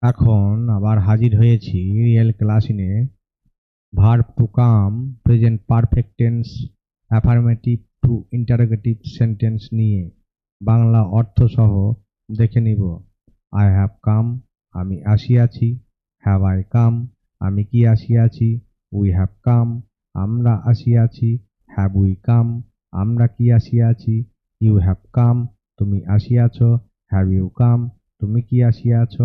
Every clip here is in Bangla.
এখন আবার হাজির হয়েছি রিয়েল ক্লাসিনে verb to come, present perfect tense, affirmative to interrogative sentence নিয়ে বাংলা অর্থ সহ দেখে নিব। আই হ্যাভ কাম, আমি আসিয়াছি। হ্যাভ আই কাম, আমি কি আসিয়াছি। উই হ্যাভ কাম, আমরা আসিয়াছি। হ্যাভ উই কাম, আমরা কি আসিয়াছি। ইউ হ্যাভ কাম, তুমি আসিয়াছ। হ্যাভ ইউ কাম, তুমি কি আসিয়াছ।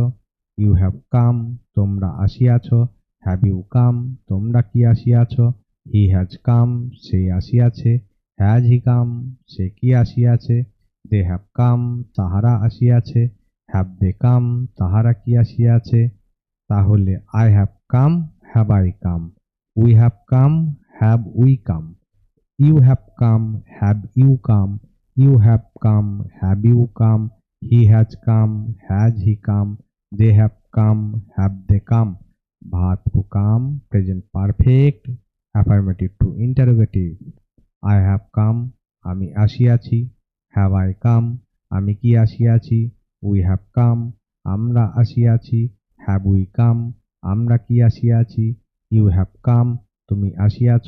ইউ হ্যাভ কাম, তোমরা আসিয়াছ। হ্যাভ ইউ কাম, তোমরা কি আসিয়াছ। হি হ্যাজ কাম, সে আসিয়াছে। হ্যাজ হি কাম, সে কি আসিয়াছে। দে হ্যাভ কাম, তাহারা আসিয়াছে। হ্যাভ দে কাম, তাহারা কি আসিয়াছে। তাহলে I have come, have I come. We have come, have we come. You have come, have you come. You have come, have you come. He has come, has he come. They have come, have they come. Verb to come, present perfect, affirmative to interrogative. I have come, আমি আসিয়াছি। হ্যাভ আই কাম, আমি কি আসিয়াছি। উই হ্যাভ কাম, আমরা আসিয়াছি। হ্যাভ উই কাম, আমরা কি আসিয়াছি। ইউ হ্যাভ কাম, তুমি আসিয়াছ।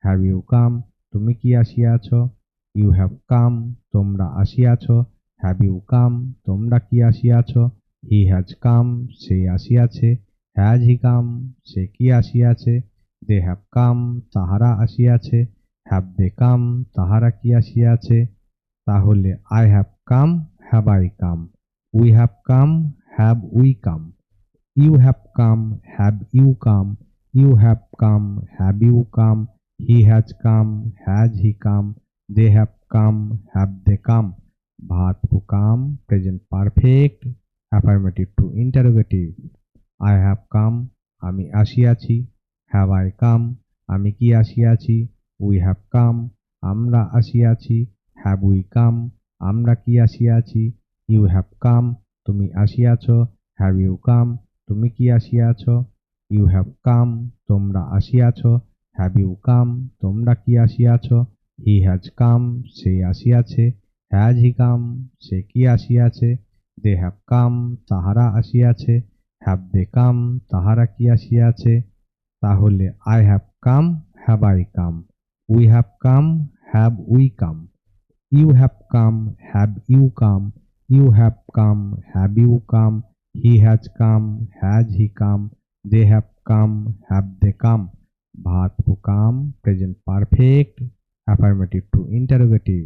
হ্যাভ ইউ কাম, তুমি কি আসিয়াছ। ইউ হ্যাভ কাম, তোমরা আসিয়াছ। হ্যাভ ইউ কাম, তোমরা কি আসিয়াছ। হি হ্যাজ কাম, সে আসিয়াছে। হ্যাজ হি কাম, সে কি আসিয়াছে। দে হ্যাভ কাম, তাহারা আসিয়াছে। হ্যাভ দে কাম, তাহারা কি আসিয়াছে। তাহলে I have come, have I come. We have come, have we come. You have come, have you come. You have come, have you come. He has come, has he come. They have come, have they come. Verb to come, present perfect, affirmative to interrogative. I have come, আমি আসিয়াছি। হ্যাভ আই কাম, আমি কি আসিয়াছি। উই হ্যাভ কাম, আমরা আসিয়াছি। হ্যাভ উই কাম, আমরা কি আসিয়াছি। ইউ হ্যাভ কাম, তুমি আসিয়াছ। হ্যাভ ইউ কাম, তুমি কি আসিয়াছ। ইউ হ্যাভ কাম, তোমরা আসিয়াছ। হ্যাভ ইউ কাম, তোমরা কি আসিয়াছ। হি হ্যাজ কাম, সে আসিয়াছে। হ্যাজ হি কাম, সে কি আসিয়াছে। দে হ্যাভ কাম, তাহারা আসিয়াছে। হ্যাভ দে কাম, তাহারা কি আসিয়াছে। তাহলে I have come, have I come. We have come, have we come. You have come, have you come. You have come, have you come. He has come, has he come. They have come, have they come. Verb to come, present perfect, affirmative to interrogative.